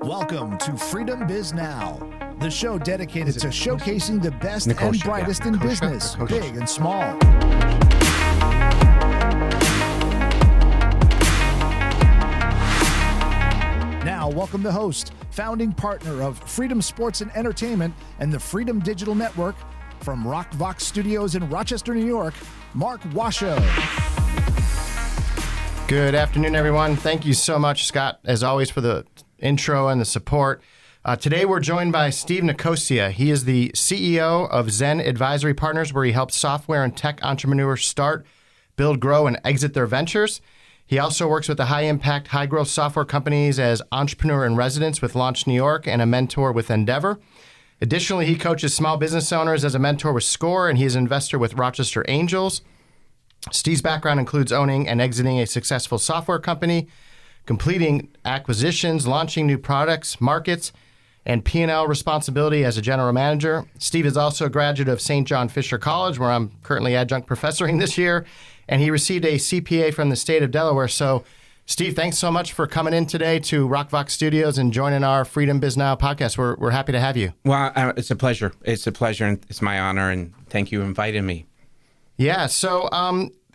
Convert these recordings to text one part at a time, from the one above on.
Welcome to Freedom Biz Now, the show dedicated to showcasing the best Nicosia, and brightest in business, Nicosia. big and small. Now, welcome the host, founding partner of Freedom Sports and Entertainment and the Freedom Digital Network, from ROC Studios in Rochester, New York, Mark Washoe. Good afternoon, everyone. Thank you so much, Scott, as always, for the intro and the support. Today, we're joined by Steve Nicosia. He is the CEO of Zen Advisory Partners, where he helps software and tech entrepreneurs start, build, grow, and exit their ventures. He also works with the high-impact, high-growth software companies as entrepreneur in residence with Launch New York and a mentor with Endeavor. Additionally, he coaches small business owners as a mentor with SCORE, and he's an investor with Rochester Angels. Steve's background includes owning and exiting a successful software company, completing acquisitions, launching new products, markets, and P&L responsibility as a general manager. Steve is also a graduate of St. John Fisher College, where I'm currently adjunct professoring this year, and he received a CPA from the state of Delaware. So, Steve, thanks so much for coming in today to ROC Studios and joining our Freedom Biz Now podcast. We're happy to have you. Well, it's a pleasure. It's a pleasure, and it's my honor, and thank you for inviting me. Yeah, so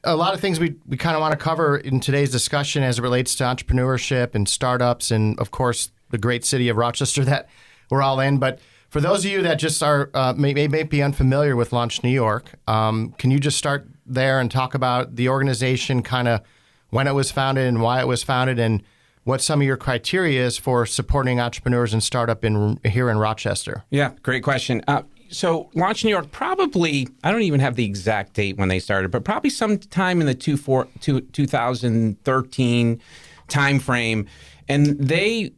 a lot of things we kind of want to cover in today's discussion as it relates to entrepreneurship and startups and, of course, the great city of Rochester that we're all in. But for those of you that just are may be unfamiliar with Launch New York, can you just start there and talk about the organization, kind of when it was founded and why it was founded, and what some of your criteria is for supporting entrepreneurs and startup here in Rochester? Yeah, great question. So Launch New York, probably, I don't even have the exact date when they started, but probably sometime in the 2013 timeframe. And they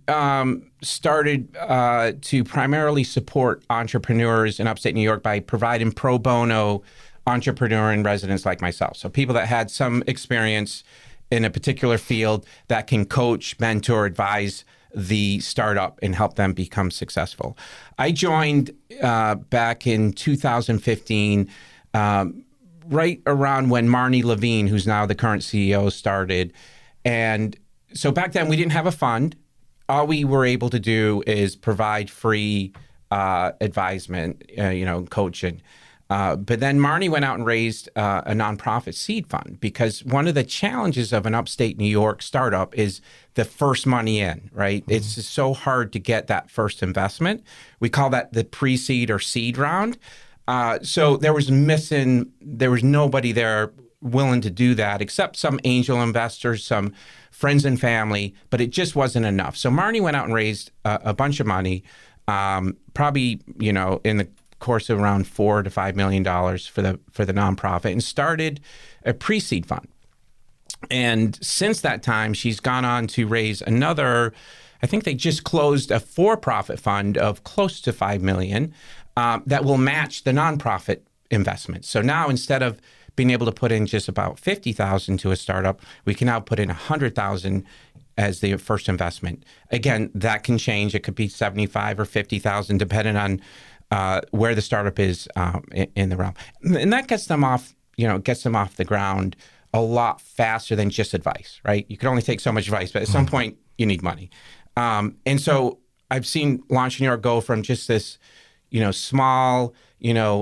started to primarily support entrepreneurs in upstate New York by providing pro bono entrepreneur in residence like myself. So people that had some experience in a particular field that can coach, mentor, advise the startup and help them become successful. I joined back in 2015, right around when Marnie Levine, who's now the current CEO, started. And so back then we didn't have a fund. All we were able to do is provide free advisement, coaching. But then Marnie went out and raised a nonprofit seed fund, because one of the challenges of an upstate New York startup is the first money in, right? Mm-hmm. It's just so hard to get that first investment. We call that the pre-seed or seed round. So there was nobody there willing to do that except some angel investors, some friends and family, but it just wasn't enough. So Marnie went out and raised a bunch of money, probably, in the course of around $4 to $5 million for the nonprofit, and started a pre-seed fund. And since that time, she's gone on to raise another, I think they just closed a for-profit fund of close to $5 million that will match the nonprofit investment. So now, instead of being able to put in just about $50,000 to a startup, we can now put in $100,000 as the first investment. Again, that can change. It could be $75,000 or $50,000 depending on where the startup is in the realm. And that gets them off the ground a lot faster than just advice, right? You can only take so much advice, but at some point you need money. And so I've seen Launch New York go from just this, small,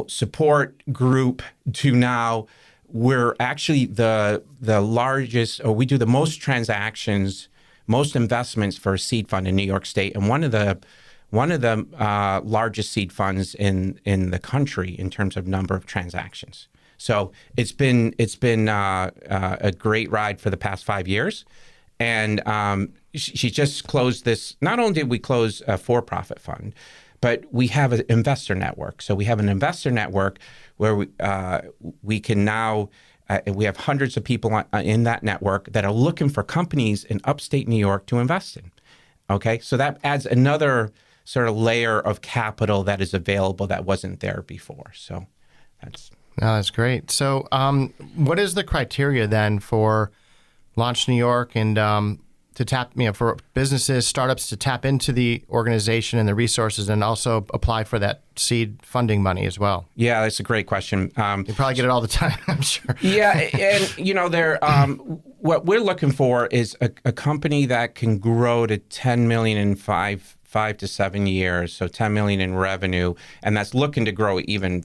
support group to now we're actually the largest, or we do the most transactions, most investments for a seed fund in New York State, and one of the largest seed funds in the country in terms of number of transactions. So it's been a great ride for the past 5 years, and she just closed this. Not only did we close a for-profit fund, but we have an investor network. So we have an investor network where we can now. We have hundreds of people in that network that are looking for companies in upstate New York to invest in. Okay, so that adds another sort of layer of capital that is available that wasn't there before. So that's great. So what is the criteria then for Launch New York and to tap, for businesses, startups to tap into the organization and the resources and also apply for that seed funding money as well? Yeah, that's a great question. You probably get it all the time, I'm sure. Yeah, and what we're looking for is a company that can grow to 10 million in five 5 to 7 years, so 10 million in revenue, and that's looking to grow even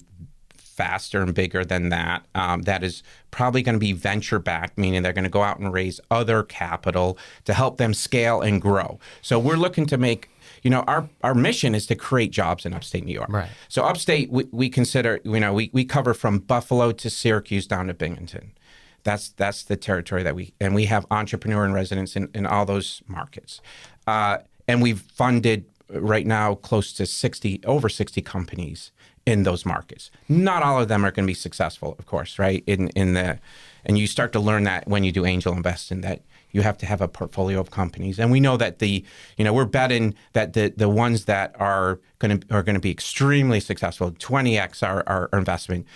faster and bigger than that. That is probably going to be venture backed, meaning they're going to go out and raise other capital to help them scale and grow. So we're looking to make, our mission is to create jobs in upstate New York. Right. So upstate, we consider, we cover from Buffalo to Syracuse down to Binghamton. That's the territory that we have entrepreneur in residence in all those markets. And we've funded right now close to over 60 companies in those markets. Not all of them are going to be successful, of course, right? And you start to learn that when you do angel investing, that you have to have a portfolio of companies. And we know that we're betting that the ones that are going to be extremely successful, 20x our investment,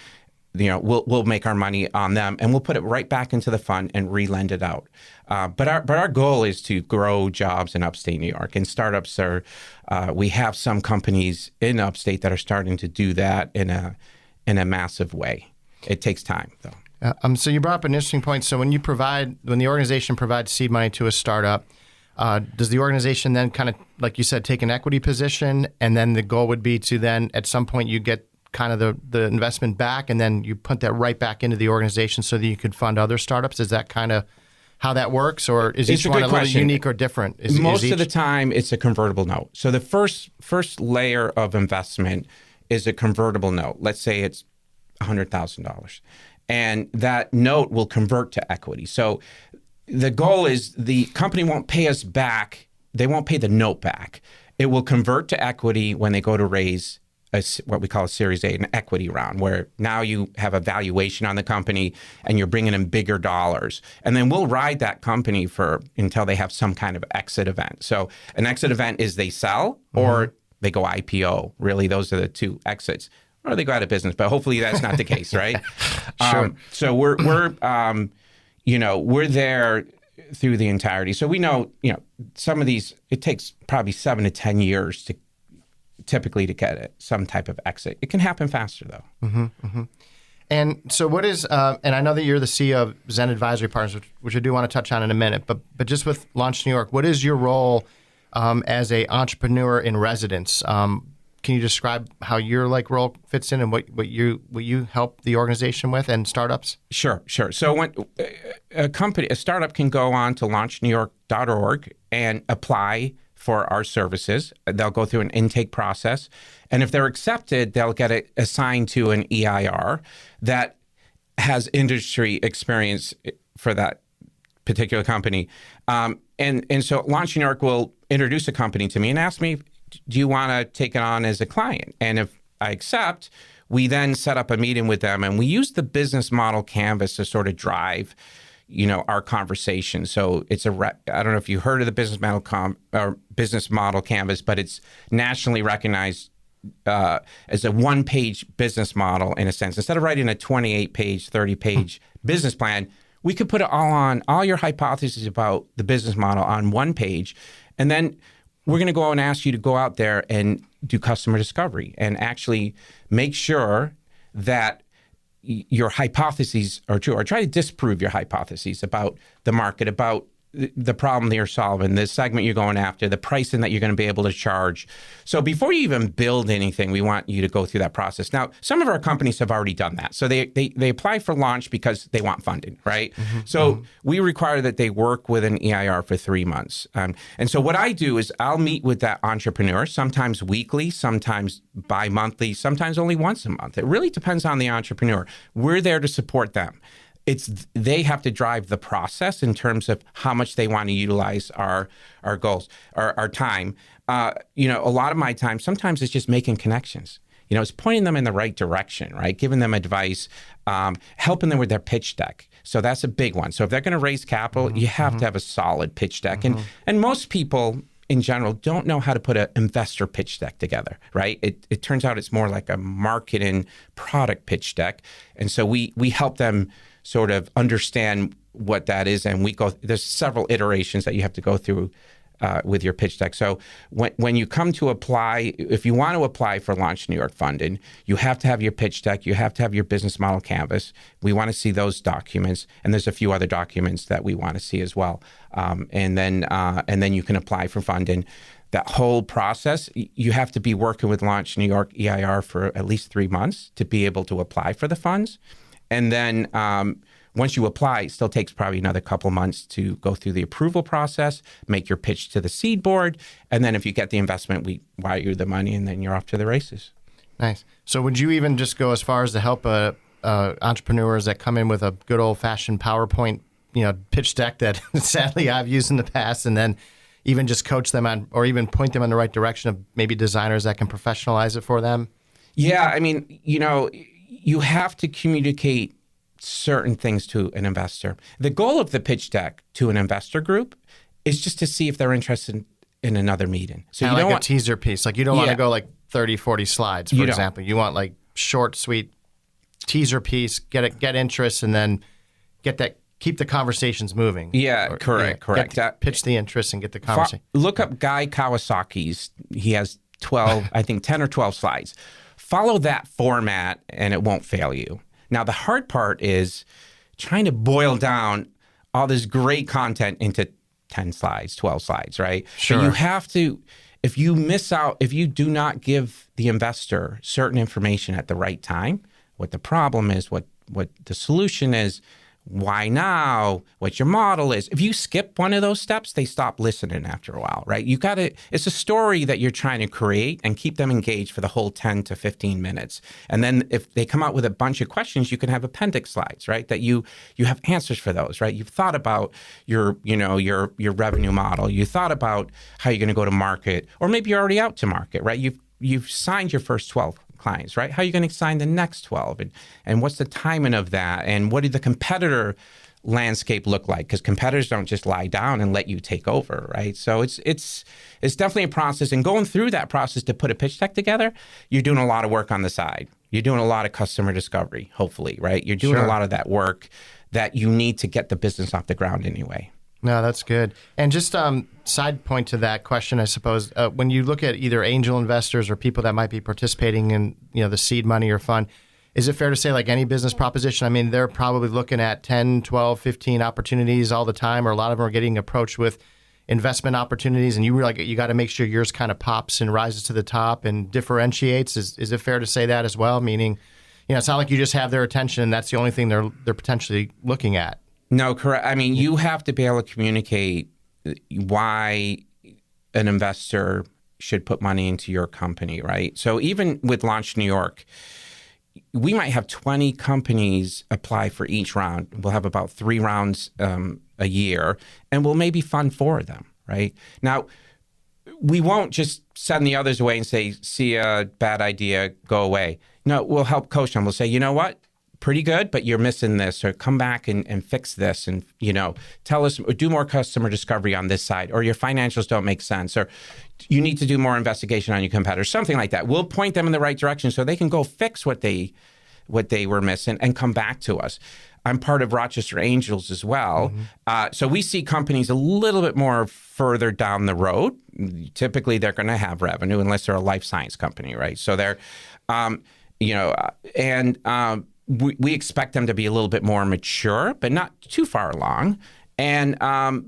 we'll make our money on them, and we'll put it right back into the fund and re-lend it out. But our goal is to grow jobs in upstate New York, and startups are. We have some companies in upstate that are starting to do that in a massive way. It takes time, though. So you brought up an interesting point. So when the organization provides seed money to a startup, does the organization then kind of, like you said, take an equity position, and then the goal would be to then at some point you get kind of the investment back, and then you put that right back into the organization so that you could fund other startups? Is that kind of how that works, or is each one a little unique or different? Most of the time, it's a convertible note. So the first layer of investment is a convertible note. Let's say it's $100,000, and that note will convert to equity. So the goal is the company won't pay us back. They won't pay the note back. It will convert to equity when they go to raise what we call a Series A, an equity round, where now you have a valuation on the company and you're bringing in bigger dollars. And then we'll ride that company until they have some kind of exit event. So an exit event is they sell or they go IPO. Really, those are the two exits. Or they go out of business, but hopefully that's not the case, right? Sure. So we're there through the entirety. So we know, some of these, it takes probably 7 to 10 years typically to get some type of exit. It can happen faster, though. And so what is, and I know that you're the CEO of Zen Advisory Partners, which I do want to touch on in a minute, but just with Launch New York, what is your role as a entrepreneur in residence? Can you describe how your role fits in and what you help the organization with and startups? Sure. So when a startup can go on to launchnewyork.org and apply for our services. They'll go through an intake process, and if they're accepted, they'll get assigned to an EIR that has industry experience for that particular company. And so Launch New York will introduce a company to me and ask me, do you want to take it on as a client? And if I accept, we then set up a meeting with them, and we use the business model canvas to sort of drive our conversation. So it's I don't know if you heard of the business model canvas, but it's nationally recognized as a one-page business model in a sense. Instead of writing a 28-page, 30-page business plan, we could put it all your hypotheses about the business model on one page, and then we're going to go and ask you to go out there and do customer discovery and actually make sure that your hypotheses are true, or try to disprove your hypotheses about the market, about the problem that you're solving, the segment you're going after, the pricing that you're going to be able to charge. So before you even build anything, we want you to go through that process. Now, some of our companies have already done that. So they apply for launch because they want funding, right? We require that they work with an EIR for 3 months. And so what I do is I'll meet with that entrepreneur, sometimes weekly, sometimes bi-monthly, sometimes only once a month. It really depends on the entrepreneur. We're there to support them. They have to drive the process in terms of how much they want to utilize our goals, our time. A lot of my time, sometimes it's just making connections. It's pointing them in the right direction, right? Giving them advice, helping them with their pitch deck. So that's a big one. So if they're going to raise capital, you have to have a solid pitch deck. And most people in general don't know how to put an investor pitch deck together, right? It turns out it's more like a marketing product pitch deck. And so we help them sort of understand what that is, and there's several iterations that you have to go through with your pitch deck. So when you come to apply, if you want to apply for Launch New York funding, you have to have your pitch deck, you have to have your business model canvas. We want to see those documents, and there's a few other documents that we want to see as well. And then you can apply for funding. that whole process, you have to be working with Launch New York EIR for at least 3 months to be able to apply for the funds. And then once you apply, it still takes probably another couple months to go through the approval process, make your pitch to the seed board. And then if you get the investment, we wire you the money, and then you're off to the races. Nice. So would you even just go as far as to help entrepreneurs that come in with a good old-fashioned PowerPoint, pitch deck that sadly I've used in the past, and then even just coach them on, or even point them in the right direction of maybe designers that can professionalize it for them? Yeah, I mean, you have to communicate certain things to an investor. The goal of the pitch deck to an investor group is just to see if they're interested in another meeting. So you don't want a teaser piece. Like you don't want to go like 30, 40 slides, for example. You want like short, sweet teaser piece, get interest, and then keep the conversations moving. Yeah, correct. Pitch the interest and get the conversation. Look up Guy Kawasaki's. He has 12, I think 10 or 12 slides. Follow that format and it won't fail you. Now, the hard part is trying to boil down all this great content into 10 slides, 12 slides, right? Sure. So you have to, if you miss out, if you do not give the investor certain information at the right time, what the problem is, what the solution is, why now, what your model is. If you skip one of those steps, they stop listening after a while, right? It's a story that you're trying to create and keep them engaged for the whole 10 to 15 minutes. And then if they come out with a bunch of questions, you can have appendix slides, right? That you have answers for those, right? You've thought about your revenue model. You thought about how you're going to go to market, or maybe you're already out to market, right? You've signed your first 12 clients, right? How are you going to sign the next 12? And what's the timing of that? And what did the competitor landscape look like? Because competitors don't just lie down and let you take over, right? So it's definitely a process. And going through that process to put a pitch deck together, you're doing a lot of work on the side. You're doing a lot of customer discovery, hopefully, right? You're doing a lot of that work that you need to get the business off the ground anyway. No, that's good. And just side point to that question, I suppose, when you look at either angel investors or people that might be participating in the seed money or fund, is it fair to say like any business proposition, I mean, they're probably looking at 10, 12, 15 opportunities all the time, or a lot of them are getting approached with investment opportunities, and you got to make sure yours kind of pops and rises to the top and differentiates. Is it fair to say that as well? Meaning, it's not like you just have their attention and that's the only thing they're potentially looking at. No, correct. I mean, you have to be able to communicate why an investor should put money into your company, right? So even with Launch New York, we might have 20 companies apply for each round. We'll have about 3 rounds a year, and we'll maybe fund 4 of them, right? Now, we won't just send the others away and say, see a bad idea, go away. No, we'll help coach them. We'll say, you know what? Pretty good, but you're missing this, or come back and fix this, and tell us, or do more customer discovery on this side, or your financials don't make sense, or you need to do more investigation on your competitors, something like that. We'll point them in the right direction so they can go fix what they were missing and come back to us. I'm part of Rochester Angels as well. Mm-hmm. So we see companies a little bit more further down the road. Typically, they're going to have revenue unless they're a life science company, right? So they're, we expect them to be a little bit more mature, but not too far along. And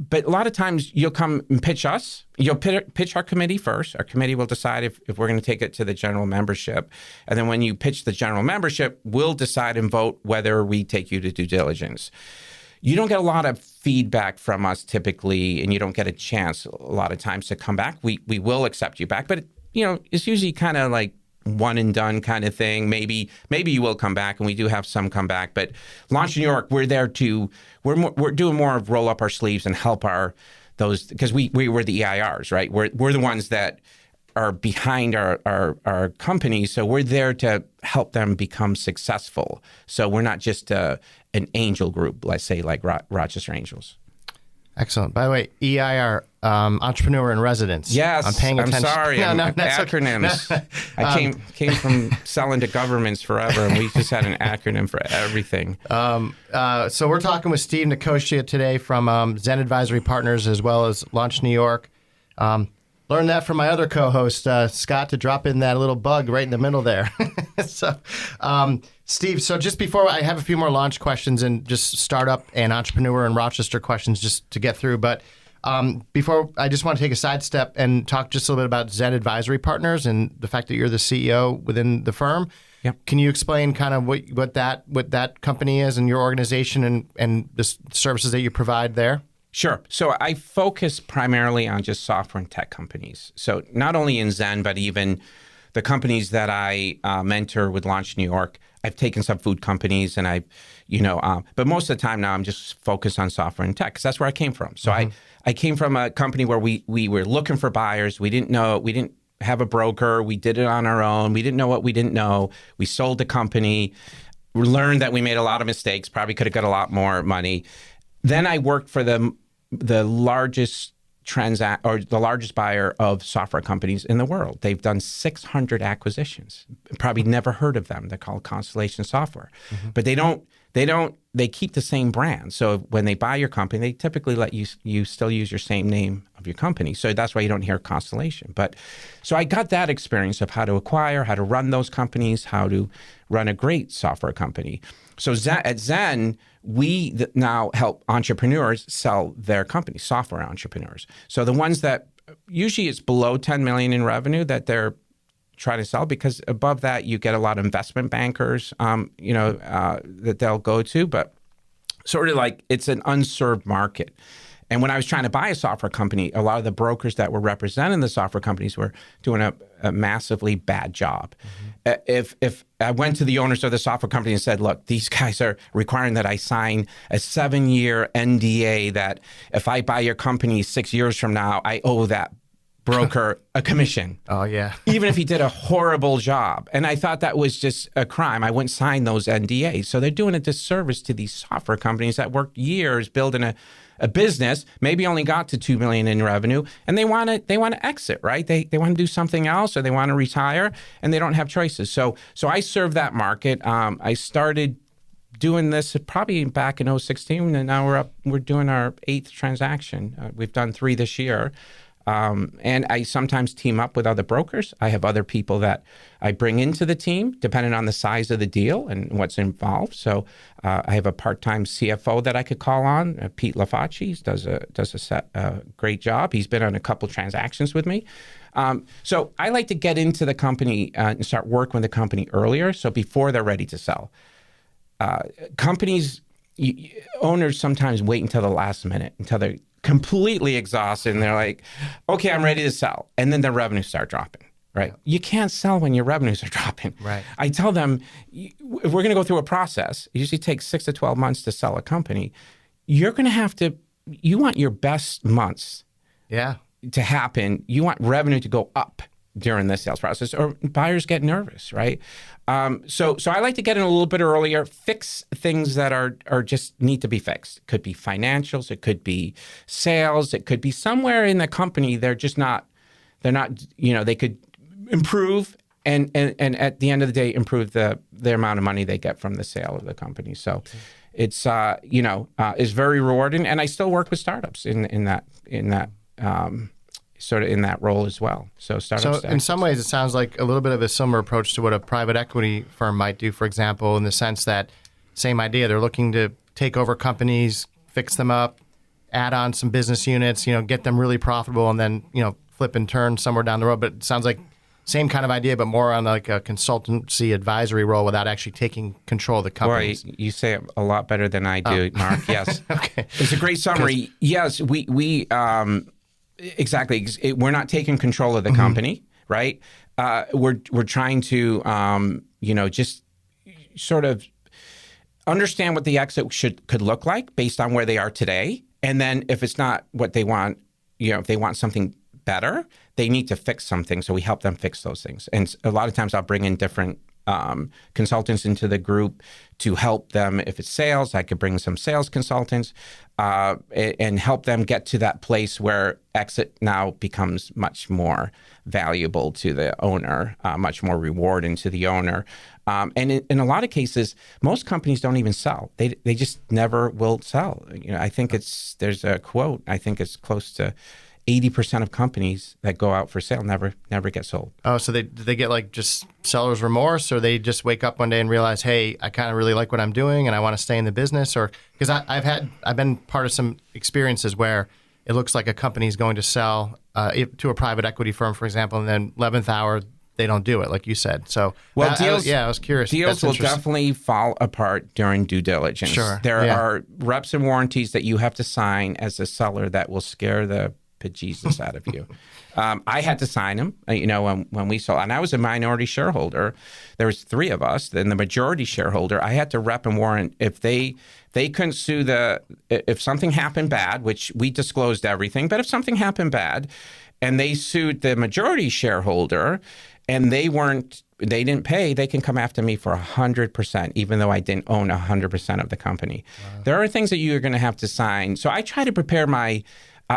but a lot of times you'll come and pitch us. You'll pitch our committee first. Our committee will decide if we're going to take it to the general membership. And then when you pitch the general membership, we'll decide and vote whether we take you to due diligence. You don't get a lot of feedback from us typically, and you don't get a chance a lot of times to come back. We will accept you back, but it's usually kind of like one and done kind of thing. Maybe you will come back, and we do have some come back. But Launch New York, we're there we're doing more of roll up our sleeves and help those, because we were the EIRs, right? We're the ones that are behind our companies, so we're there to help them become successful. So we're not just an angel group, let's say, like Rochester Angels. Excellent. By the way, EIR, entrepreneur in residence. Yes, I'm paying attention. I'm sorry. Acronyms. Okay. I came from selling to governments forever, and we just had an acronym for everything. So we're talking with Steve Nicosia today from Zen Advisory Partners, as well as Launch New York. Learned that from my other co-host, Scott, to drop in that little bug right in the middle there. So, Steve, so just before I have a few more launch questions and just startup and entrepreneur and Rochester questions just to get through, but Before, I just want to take a sidestep and talk just a little bit about Zen Advisory Partners and the fact that you're the CEO within the firm. Yep. Can you explain kind of what that company is and your organization and the services that you provide there? Sure. So I focus primarily on just software and tech companies. So not only in Zen, but even the companies that I mentor with Launch New York. I've taken some food companies, and but most of the time now I'm just focused on software and tech because that's where I came from. So I came from a company where we were looking for buyers. We didn't have a broker. We did it on our own. We didn't know what we didn't know. We sold the company. We learned that we made a lot of mistakes. Probably could have got a lot more money. Then I worked for the largest the largest buyer of software companies in the world. They've done 600 acquisitions. Probably never heard of them. They're called Constellation Software, but they keep the same brand. So when they buy your company, they typically let you still use your same name of your company. So that's why you don't hear Constellation. But so I got that experience of how to acquire, how to run those companies, how to run a great software company. So at Zen, we now help entrepreneurs sell their companies, software entrepreneurs. So the ones that usually it's below 10 million in revenue that they're trying to sell, because above that you get a lot of investment bankers, that they'll go to, but sort of like it's an unserved market. And when I was trying to buy a software company, a lot of the brokers that were representing the software companies were doing a massively bad job. If I went to the owners of the software company and said, look, these guys are requiring that I sign a 7-year NDA that if I buy your company 6 years from now, I owe that broker a commission. Oh, yeah. Even if he did a horrible job. And I thought that was just a crime. I wouldn't sign those NDAs. So they're doing a disservice to these software companies that worked years building a business, maybe only got to 2 million in revenue, and they want to exit, right? They want to do something else, or they want to retire, and they don't have choices. So I serve that market. I started doing this probably back in 2016, and now we're doing our 8th transaction. We've done 3 this year. And I sometimes team up with other brokers. I have other people that I bring into the team, depending on the size of the deal and what's involved. So I have a part-time CFO that I could call on, Pete Lafacci. Does a great job. He's been on a couple transactions with me. So I like to get into the company and start working with the company earlier, so before they're ready to sell. Owners sometimes wait until the last minute, until they're completely exhausted, and they're like, okay, I'm ready to sell. And then their revenues start dropping, right? You can't sell when your revenues are dropping. Right. I tell them, if we're going to go through a process, it usually takes 6 to 12 months to sell a company. You're going to have to, you want your best months to happen. You want revenue to go up during the sales process, or buyers get nervous, right? So I like to get in a little bit earlier, fix things that are just need to be fixed. It could be financials, it could be sales, it could be somewhere in the company they could improve and at the end of the day improve the amount of money they get from the sale of the company. So it's is very rewarding, and I still work with startups in that sort of in that role as well. So startups. So in some ways, it sounds like a little bit of a similar approach to what a private equity firm might do, for example, in the sense that same idea. They're looking to take over companies, fix them up, add on some business units, get them really profitable, and then, flip and turn somewhere down the road. But it sounds like same kind of idea, but more on like a consultancy advisory role without actually taking control of the companies. Boy, you say it a lot better than I do, Mark. Yes. Okay. It's a great summary. Yes, we exactly. We're not taking control of the company, right? We're trying to, just sort of understand what the exit could look like based on where they are today. And then if it's not what they want, if they want something better, they need to fix something. So we help them fix those things. And a lot of times I'll bring in different consultants into the group to help them. If it's sales, I could bring some sales consultants and help them get to that place where exit now becomes much more valuable to the owner, much more rewarding to the owner. And in a lot of cases, most companies don't even sell. They just never will sell. I think there's a quote, I think it's close to 80% of companies that go out for sale never get sold. Oh, so they get like just seller's remorse, or they just wake up one day and realize, hey, I kind of really like what I'm doing and I want to stay in the business? Or because I've been part of some experiences where it looks like a company is going to sell to a private equity firm, for example, and then 11th hour, they don't do it, like you said. So, well, I was curious. Deals will definitely fall apart during due diligence. Sure. There are reps and warranties that you have to sign as a seller that will scare the bejesus out of you. I had to sign them, when we sold, and I was a minority shareholder. There was 3 of us. Then the majority shareholder, I had to rep and warrant if they couldn't sue if something happened bad, which we disclosed everything, but if something happened bad and they sued the majority shareholder and they didn't pay, they can come after me for 100%, even though I didn't own 100% of the company. Wow. There are things that you're going to have to sign. So I try to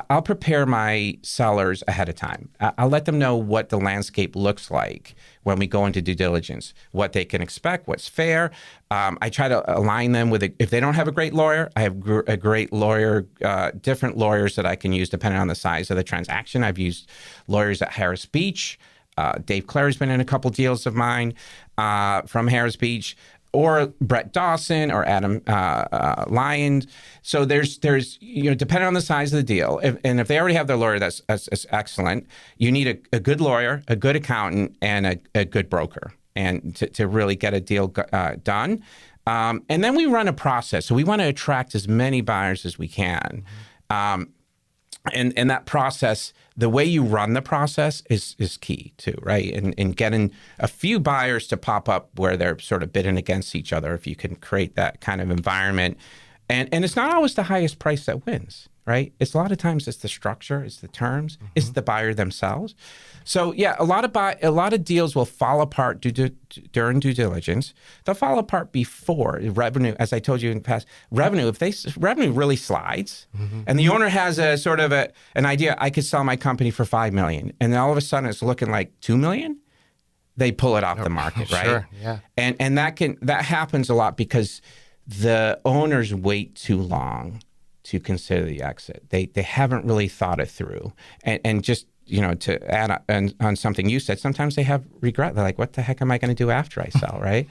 I'll prepare my sellers ahead of time. I'll let them know what the landscape looks like when we go into due diligence, what they can expect, what's fair. I try to align them with, if they don't have a great lawyer, I have a great lawyer, different lawyers that I can use depending on the size of the transaction. I've used lawyers at Harris Beach. Dave Clary's been in a couple deals of mine from Harris Beach, or Brett Dawson or Adam Lyons. So there's depending on the size of the deal, and if they already have their lawyer, that's excellent. You need a good lawyer, a good accountant, and a good broker, and to really get a deal done. And then we run a process. So we want to attract as many buyers as we can. And that process, the way you run the process is key too, right? And getting a few buyers to pop up where they're sort of bidding against each other, if you can create that kind of environment. And it's not always the highest price that wins, right? It's a lot of times it's the structure, it's the terms, it's the buyer themselves. So yeah, a lot of deals will fall apart during due diligence. They'll fall apart before revenue. As I told you in the past, revenue, if revenue really slides, and the owner has a sort of an idea, I could sell my company for $5 million, and then all of a sudden it's looking like $2 million, they pull it off the market, right? Sure, yeah. And that happens a lot because the owners wait too long to consider the exit. They haven't really thought it through, and just to add on something you said, sometimes they have regret. They're like, what the heck am I going to do after I sell, right?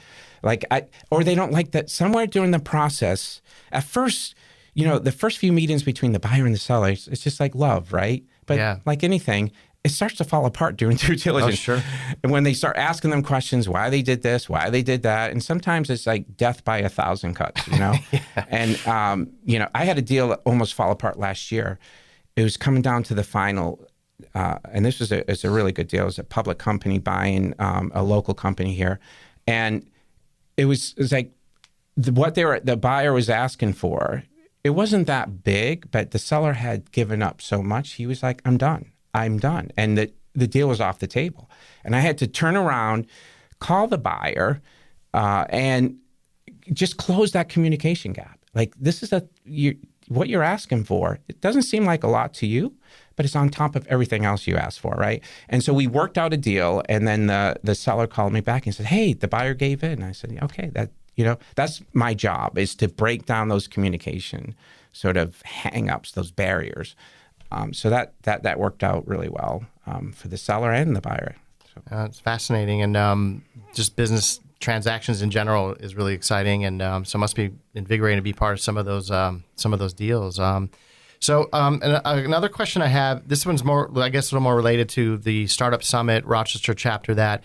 Or they don't like that somewhere during the process. At first, the first few meetings between the buyer and the seller, it's just like love, right? But like anything, it starts to fall apart during due diligence. Oh, sure. And when they start asking them questions, why they did this, why they did that, and sometimes it's like death by 1,000 cuts, Yeah. And, I had a deal that almost fell apart last year. It was coming down to the final, and this was it's a really good deal. It was a public company buying a local company here. And it was like what the buyer was asking for, it wasn't that big, but the seller had given up so much. He was like, I'm done. And the deal was off the table. And I had to turn around, call the buyer, and just close that communication gap. Like, this is what you're asking for. It doesn't seem like a lot to you, but it's on top of everything else you asked for, right? And so we worked out a deal, and then the seller called me back and said, hey, the buyer gave in. And I said, okay, that's my job, is to break down those communication sort of hang-ups, those barriers. So that worked out really well for the seller and the buyer. So. It's fascinating, and just business transactions in general is really exciting, and so it must be invigorating to be part of some of those deals. So another question I have, this one's more, I guess, a little more related to the Startup Summit Rochester chapter that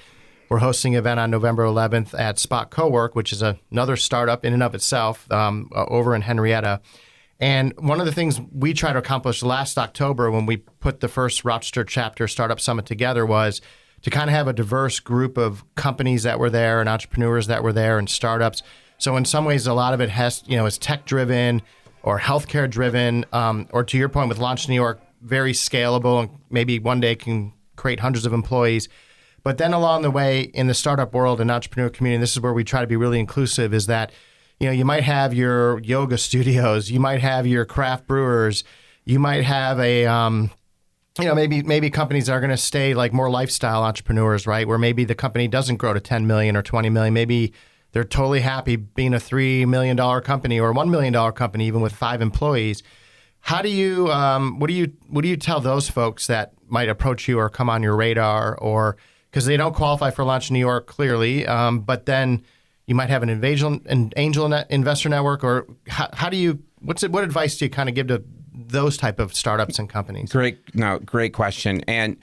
we're hosting an event on November 11th at Spot Cowork, which is another startup in and of itself over in Henrietta. And one of the things we tried to accomplish last October when we put the first Rochester chapter Startup Summit together was to kind of have a diverse group of companies that were there and entrepreneurs that were there and startups. So in some ways, a lot of it is tech driven or healthcare driven, or to your point with Launch New York, very scalable and maybe one day can create hundreds of employees. But then along the way in the startup world and entrepreneur community, and this is where we try to be really inclusive, is that you might have your yoga studios, you might have your craft brewers, you might have maybe companies that are going to stay like more lifestyle entrepreneurs, right? Where maybe the company doesn't grow to 10 million or 20 million. Maybe they're totally happy being a $3 million company or a $1 million company, even with 5 employees. How do you, what do you tell those folks that might approach you or come on your radar, or because they don't qualify for Launch New York clearly, but then you might have an angel investor network, or what advice do you kind of give to those type of startups and companies? Great question. And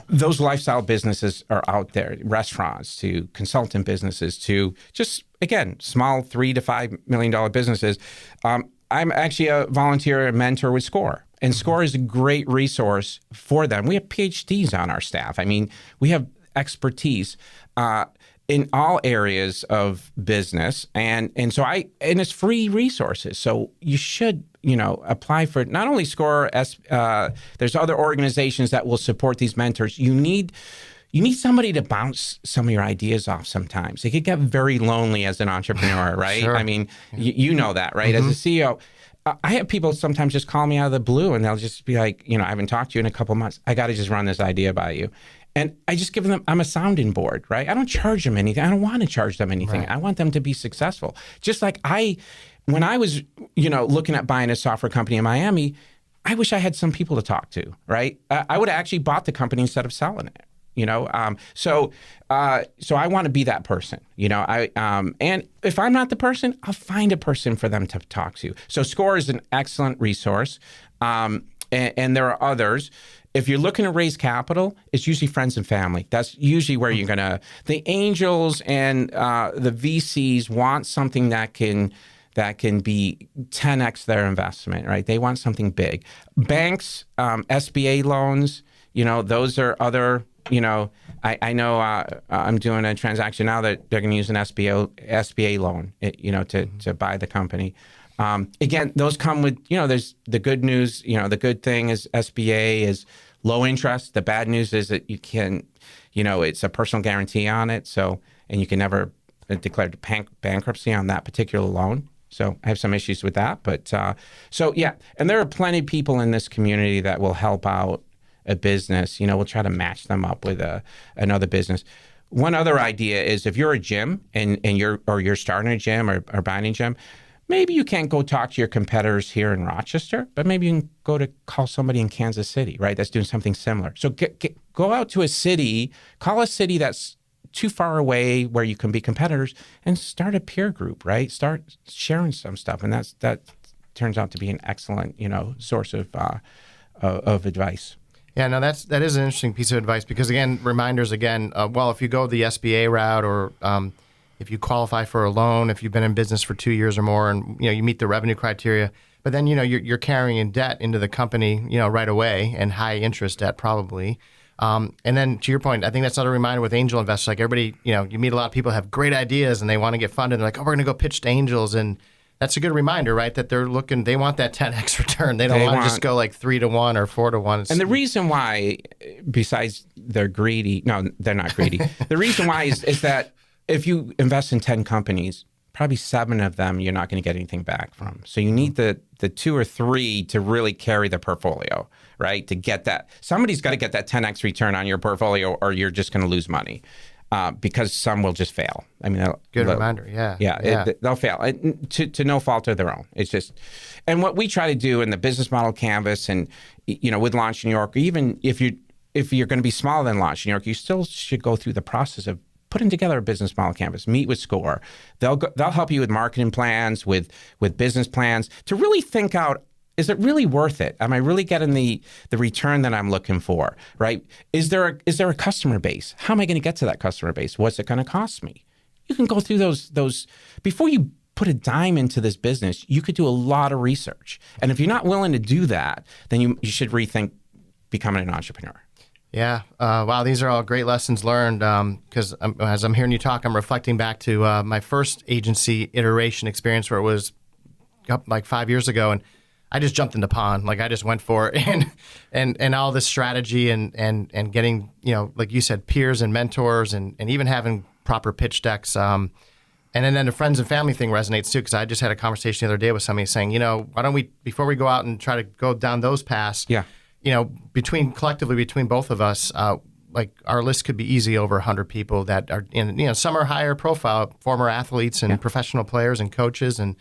those lifestyle businesses are out there, restaurants to consultant businesses to just, again, small $3 to $5 million businesses. I'm actually a volunteer and mentor with SCORE. And SCORE is a great resource for them. We have PhDs on our staff. I mean, we have expertise in all areas of business. And it's free resources. So you should, apply for it. Not only SCORE, there's other organizations that will support these mentors. You need somebody to bounce some of your ideas off sometimes. It could get very lonely as an entrepreneur, right? Sure. I mean, you know that, right? As a CEO, I have people sometimes just call me out of the blue and they'll just be like, I haven't talked to you in a couple of months. I got to just run this idea by you. And I just give them, I'm a sounding board, right? I don't charge them anything. I don't want to charge them anything. Right. I want them to be successful. Just like when I was, looking at buying a software company in Miami, I wish I had some people to talk to, right? I would have actually bought the company instead of selling it. So I want to be that person, and if I'm not the person, I'll find a person for them to talk to. So SCORE is an excellent resource. And there are others. If you're looking to raise capital, it's usually friends and family. That's usually where you're the angels and the VCs want something that can be 10x their investment, right? They want something big. Banks, SBA loans, those are other. I know I'm doing a transaction now that they're going to use an SBA loan, to buy the company. Again, those come with, there's the good news. The good thing is SBA is low interest. The bad news is that you can, it's a personal guarantee on it. So, and you can never declare bankruptcy on that particular loan. So I have some issues with that. But and there are plenty of people in this community that will help out a business. We'll try to match them up with another business. One other idea is if you're a gym and you're starting a gym or buying a gym, maybe you can't go talk to your competitors here in Rochester, but maybe you can go to call somebody in Kansas City, right? That's doing something similar. So go out to a city, call a city that's too far away where you can be competitors, and start a peer group, right? Start sharing some stuff, and that turns out to be an excellent, source of advice. Yeah, no, that is an interesting piece of advice because, again, reminders again, if you go the SBA route or if you qualify for a loan, if you've been in business for 2 years or more and, you meet the revenue criteria, but then, you're carrying in debt into the company, right away and high interest debt probably. And then to your point, I think that's another reminder with angel investors, like everybody, you meet a lot of people who have great ideas and they want to get funded. They're like, we're going to go pitch to angels. And that's a good reminder, right? That they want that 10x return. They don't want to just go like 3 to 1 or 4 to 1. And the reason why, besides they're greedy, no, they're not greedy. The reason why is that if you invest in 10 companies, probably 7 of them you're not going to get anything back from. So you need the 2 or 3 to really carry the portfolio, right? To get that. Somebody's got to get that 10x return on your portfolio or you're just going to lose money. Because some will just fail. I mean, good reminder. Yeah. They'll fail to no fault of their own. It's just, and what we try to do in the business model canvas, and with Launch New York, even if you're going to be smaller than Launch New York, you still should go through the process of putting together a business model canvas. Meet with SCORE. They'll help you with marketing plans, with business plans to really think out. Is it really worth it? Am I really getting the return that I'm looking for, right? Is there a customer base? How am I going to get to that customer base? What's it going to cost me? You can go through those before you put a dime into this business. You could do a lot of research. And if you're not willing to do that, then you should rethink becoming an entrepreneur. Yeah. Wow. These are all great lessons learned. Because as I'm hearing you talk, I'm reflecting back to my first agency iteration experience where it was like 5 years ago. And I just jumped in the pond. Like I just went for it and all this strategy and getting, like you said, peers and mentors and even having proper pitch decks. And then the friends and family thing resonates too, because I just had a conversation the other day with somebody saying, why don't we, before we go out and try to go down those paths, between both of us, like our list could be easy over 100 people that are in, some are higher profile, former athletes and professional players and coaches and,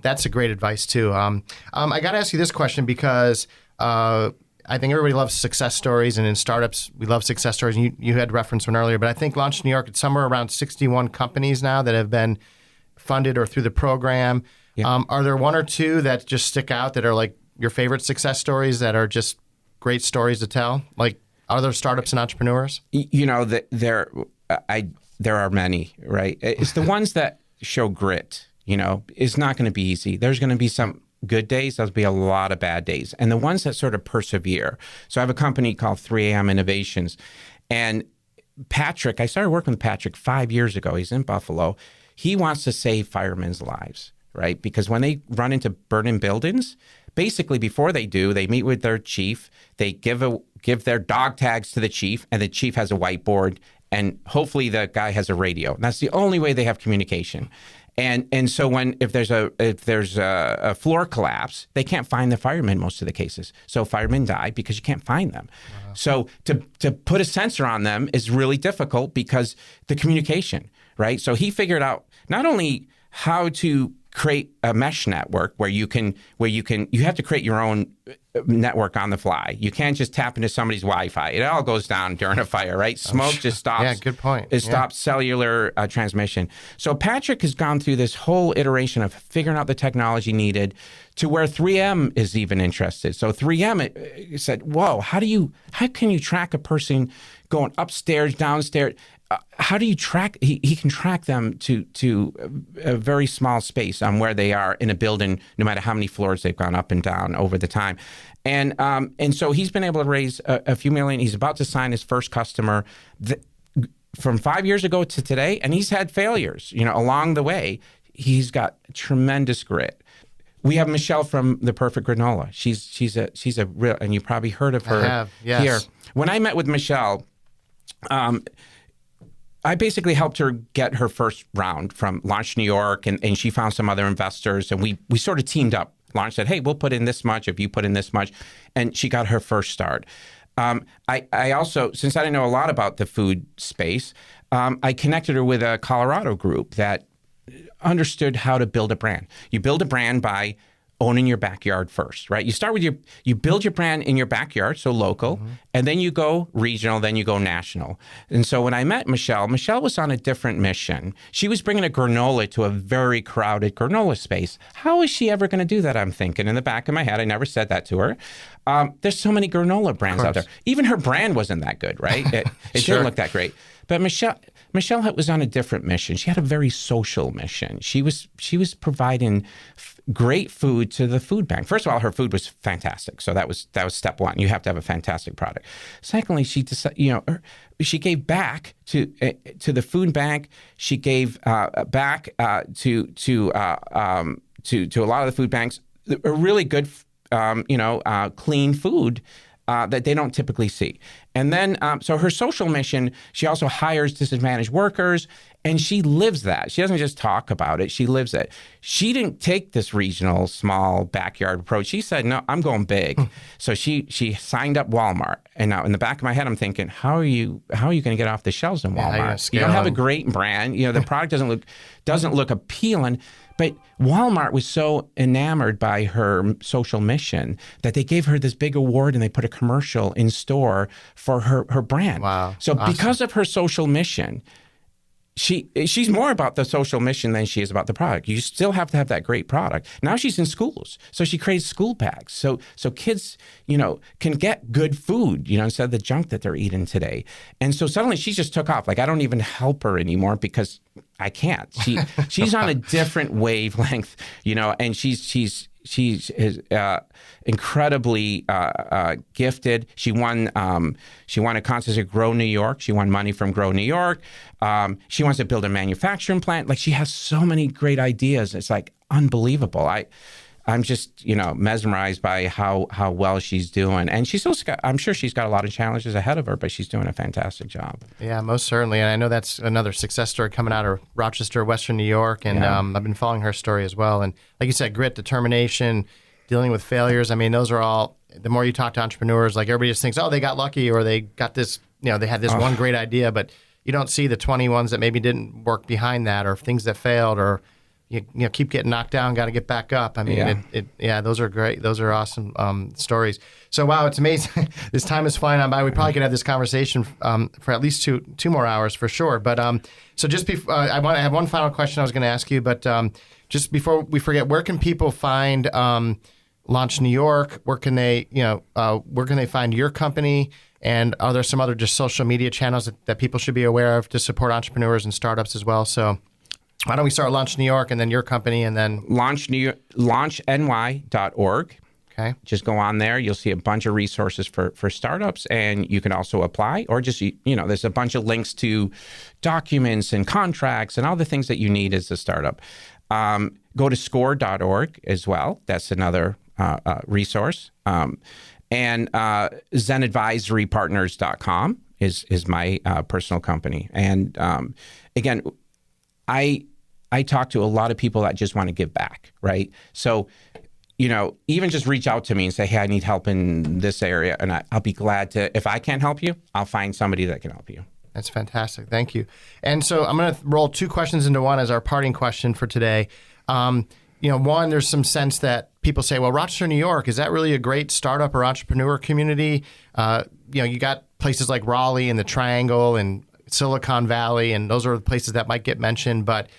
that's a great advice too. I got to ask you this question because I think everybody loves success stories, and in startups we love success stories. And you had referenced one earlier, but I think Launch New York, it's somewhere around 61 companies now that have been funded or through the program. Yeah. Are there 1 or 2 that just stick out that are like your favorite success stories that are just great stories to tell, like other startups and entrepreneurs? There are many, right? It's the ones that show grit. It's not going to be easy. There's going to be some good days. There'll be a lot of bad days. And the ones that sort of persevere. So I have a company called 3AM Innovations. And Patrick, I started working with Patrick 5 years ago. He's in Buffalo. He wants to save firemen's lives, right? Because when they run into burning buildings, basically before they do, they meet with their chief. They give their dog tags to the chief, and the chief has a whiteboard, and hopefully the guy has a radio. And that's the only way they have communication. And so if there's a floor collapse, they can't find the firemen most of the cases. So firemen die because you can't find them. Wow. So to put a sensor on them is really difficult because the communication, right? So he figured out not only how to create a mesh network where you have to create your own network on the fly. You can't just tap into somebody's Wi-Fi. It all goes down during a fire, right? Smoke just stops. Yeah, good point. It stops cellular transmission. So Patrick has gone through this whole iteration of figuring out the technology needed to where 3M is even interested. So 3M said, whoa, how can you track a person going upstairs, downstairs? How do you track? He can track them to a very small space on where they are in a building, no matter how many floors they've gone up and down over the time. And so he's been able to raise a few million. He's about to sign his first customer from 5 years ago to today, and he's had failures, along the way. He's got tremendous grit. We have Michelle from The Perfect Granola. She's a real, and you probably heard of her. I have, yes. Here. When I met with Michelle, I basically helped her get her first round from Launch New York, and she found some other investors, and we sort of teamed up. Launch said, hey, we'll put in this much if you put in this much, and she got her first start. I also, since I didn't know a lot about the food space, I connected her with a Colorado group that understood how to build a brand. You build a brand by owning your backyard first, right? You start with you build your brand in your backyard, so local, and then you go regional, then you go national. And so when I met Michelle was on a different mission. She was bringing a granola to a very crowded granola space. How is she ever going to do that? I'm thinking in the back of my head. I never said that to her. There's so many granola brands out there. Even her brand wasn't that good, right? It Sure. didn't look that great. But Michelle was on a different mission. She had a very social mission. She was providing great food to the food bank. First of all, her food was fantastic. So that was step one. You have to have a fantastic product. Secondly, she gave back to the food bank. She gave back to a lot of the food banks a really good clean food that they don't typically see. And then, so her social mission, she also hires disadvantaged workers, and she lives that. She doesn't just talk about it, she lives it. She didn't take this regional, small, backyard approach. She said, no, I'm going big. So she signed up Walmart. And now in the back of my head, I'm thinking, how are you going to get off the shelves in Walmart? You don't have a great brand. The product doesn't look appealing. But Walmart was so enamored by her social mission that they gave her this big award and they put a commercial in store for her brand. Wow. So awesome. Because of her social mission, she's more about the social mission than she is about the product. You still have to have that great product. Now she's in schools. So she creates school bags. So kids, can get good food, instead of the junk that they're eating today. And so suddenly she just took off. Like, I don't even help her anymore because I can't. She's on a different wavelength, and she's incredibly gifted. She won a contest at Grow New York. She won money from Grow New York. She wants to build a manufacturing plant. Like, she has so many great ideas. It's like unbelievable. I'm just, mesmerized by how well she's doing. And I'm sure she's got a lot of challenges ahead of her, but she's doing a fantastic job. Yeah, most certainly. And I know that's another success story coming out of Rochester, Western New York. And I've been following her story as well. And like you said, grit, determination, dealing with failures. I mean, those are all, the more you talk to entrepreneurs, like everybody just thinks, oh, they got lucky or they got this, they had this one great idea, but you don't see the 20 ones that maybe didn't work behind that, or things that failed, or you keep getting knocked down, got to get back up. I mean, those are great. Those are awesome stories. So, wow, it's amazing. This time is flying on by. We probably could have this conversation for at least two more hours for sure. But so just before, I have one final question I was going to ask you. But just before we forget, where can people find launch New York, where can they find your company? And are there some other just social media channels that people should be aware of to support entrepreneurs and startups as well? So why don't we start Launch New York and then your company and then launchy.org. Okay. Just go on there. You'll see a bunch of resources for startups, and you can also apply, or just, there's a bunch of links to documents and contracts and all the things that you need as a startup. Go to score.org as well. That's another resource. And zenadvisorypartners.com is my personal company. And again, I talk to a lot of people that just want to give back, right? So, even just reach out to me and say, hey, I need help in this area. And I'll be glad to, if I can't help you, I'll find somebody that can help you. That's fantastic. Thank you. And so I'm going to roll two questions into one as our parting question for today. One, there's some sense that people say, well, Rochester, New York, is that really a great startup or entrepreneur community? You got places like Raleigh and the Triangle and Silicon Valley, and those are the places that might get mentioned. But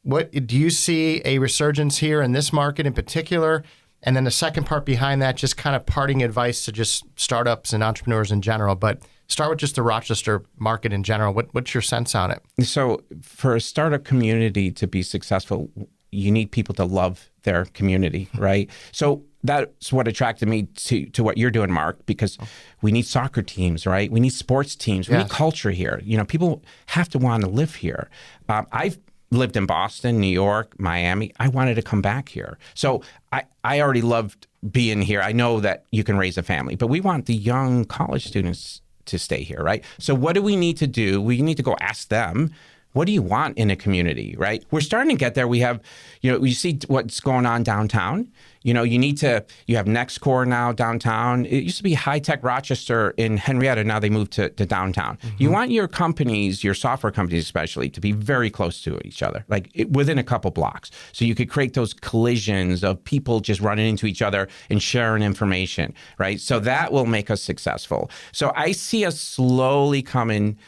what do you see a resurgence here in this market in particular? And then the second part behind that, just kind of parting advice to just startups and entrepreneurs in general. But start with just the Rochester market in general. What's your sense on it? So for a startup community to be successful, you need people to love their community, right? So that's what attracted me to what you're doing, Mark, because we need soccer teams, right? We need sports teams. We need culture here. People have to want to live here. I've lived in Boston, New York, Miami. I wanted to come back here. So I already loved being here. I know that you can raise a family, but we want the young college students to stay here, right? So what do we need to do? We need to go ask them, what do you want in a community, right? We're starting to get there. We have, you see what's going on downtown. You have NextCore now downtown. It used to be High Tech Rochester in Henrietta. Now they moved to downtown. Mm-hmm. You want your companies, your software companies especially, to be very close to each other, within a couple blocks. So you could create those collisions of people just running into each other and sharing information, right? So that will make us successful. So I see us slowly coming,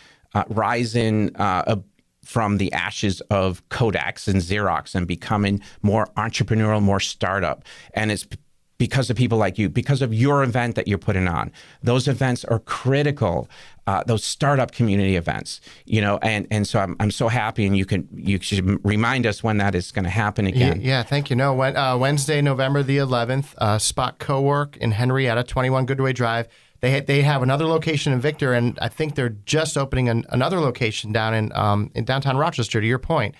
rising from the ashes of Kodaks and Xerox and becoming more entrepreneurial, more startup. And it's because of people like you, because of your event that you're putting on. Those events are critical, those startup community events, and so I'm so happy, and you should remind us when that is going to happen again. Yeah, thank you. Wednesday, November the 11th, Spot Cowork in Henrietta, 21 Goodway Drive. They have another location in Victor, and I think they're just opening another location down in downtown Rochester. To your point,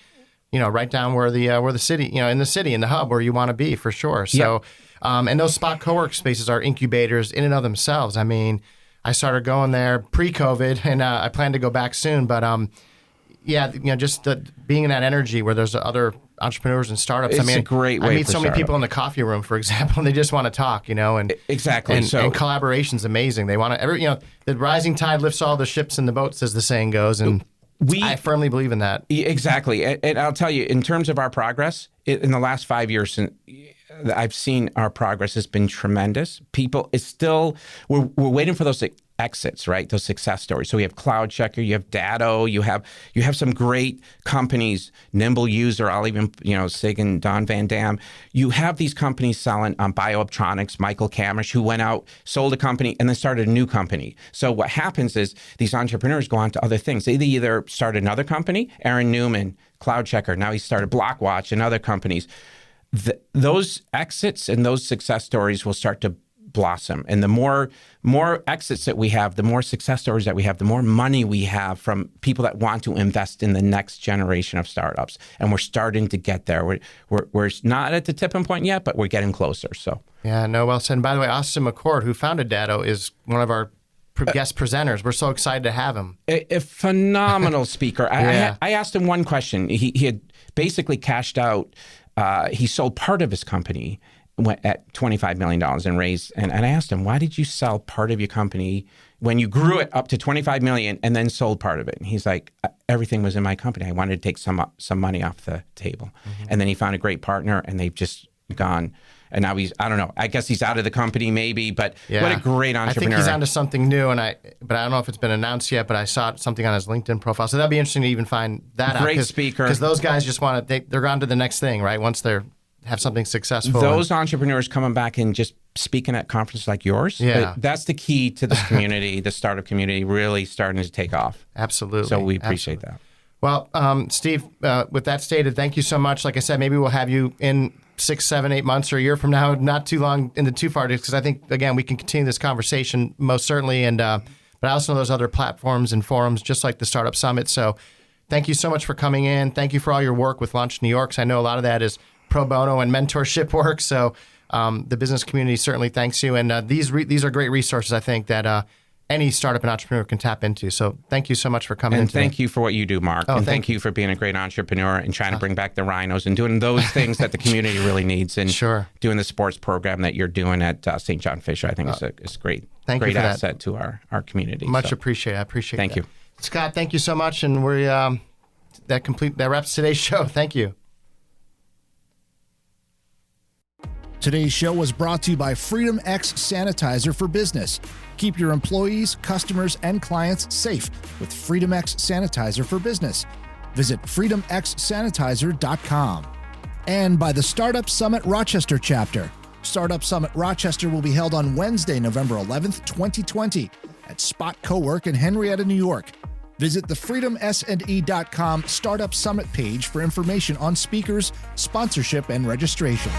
right down where the city, in the city, in the hub where you want to be for sure. So, and those Spot Cowork spaces are incubators in and of themselves. I mean, I started going there pre-COVID, and I plan to go back soon. But just being in that energy where there's other entrepreneurs and startups. It's a great way. I meet so many people in the coffee room, for example, and they just want to talk, and exactly. And collaboration's amazing. They want to, the rising tide lifts all the ships in the boats, as the saying goes, and I firmly believe in that. Exactly, and I'll tell you, in terms of our progress in the last 5 years, I've seen our progress has been tremendous. People, it's still we're waiting for those exits, right? Those success stories. So we have Cloud Checker, you have Datto, you have some great companies, Nimble User, I'll even, Sig and Don Van Dam. You have these companies selling biooptronics, Michael Camish, who went out, sold a company, and then started a new company. So what happens is these entrepreneurs go on to other things. They either start another company, Aaron Newman, Cloud Checker, now he started Blockwatch and other companies. Those exits and those success stories will start to blossom. And the more exits that we have, the more success stories that we have, the more money we have from people that want to invest in the next generation of startups. And we're starting to get there. We're not at the tipping point yet, but we're getting closer. So yeah, no, well said. And by the way, Austin McCord, who founded Datto, is one of our guest presenters. We're so excited to have him. A phenomenal speaker. Yeah. I asked him one question. He had basically cashed out. He sold part of his company at $25 million and raised, and I asked him, why did you sell part of your company when you grew it up to $25 million and then sold part of it? And he's like, everything was in my company. I wanted to take some money off the table. Mm-hmm. And then he found a great partner, and they've just gone. And now I don't know, I guess he's out of the company maybe, but what a great entrepreneur. I think he's onto something new, but I don't know if it's been announced yet, but I saw something on his LinkedIn profile. So that'd be interesting to even find that out. Great speaker. Because those guys just they're on to the next thing, right? Once they're have something successful. Those entrepreneurs coming back and just speaking at conferences like yours, that's the key to this community, the startup community really starting to take off. Absolutely. So we appreciate that. Well, Steve, with that stated, thank you so much. Like I said, maybe we'll have you in 6, 7, 8 months or a year from now, not too long into too far, because I think, again, we can continue this conversation most certainly. And but I also know those other platforms and forums, just like the Startup Summit. So thank you so much for coming in. Thank you for all your work with Launch New York. I know a lot of that is pro bono and mentorship work. So the business community certainly thanks you. And these are great resources, I think, that any startup and entrepreneur can tap into. So thank you so much for coming in today. Thank you for what you do, Mark. And thank you for being a great entrepreneur and trying to bring back the rhinos and doing those things that the community really needs. And doing the sports program that you're doing at St. John Fisher, I think is great. Great asset to our community. Much appreciated. I appreciate it. Thank you. Scott, thank you so much. And that wraps today's show. Thank you. Today's show was brought to you by Freedom X Sanitizer for Business. Keep your employees, customers, and clients safe with Freedom X Sanitizer for Business. Visit freedomxsanitizer.com. And by the Startup Summit Rochester chapter. Startup Summit Rochester will be held on Wednesday, November 11th, 2020 at Spot Cowork in Henrietta, New York. Visit the freedomsne.com Startup Summit page for information on speakers, sponsorship, and registration.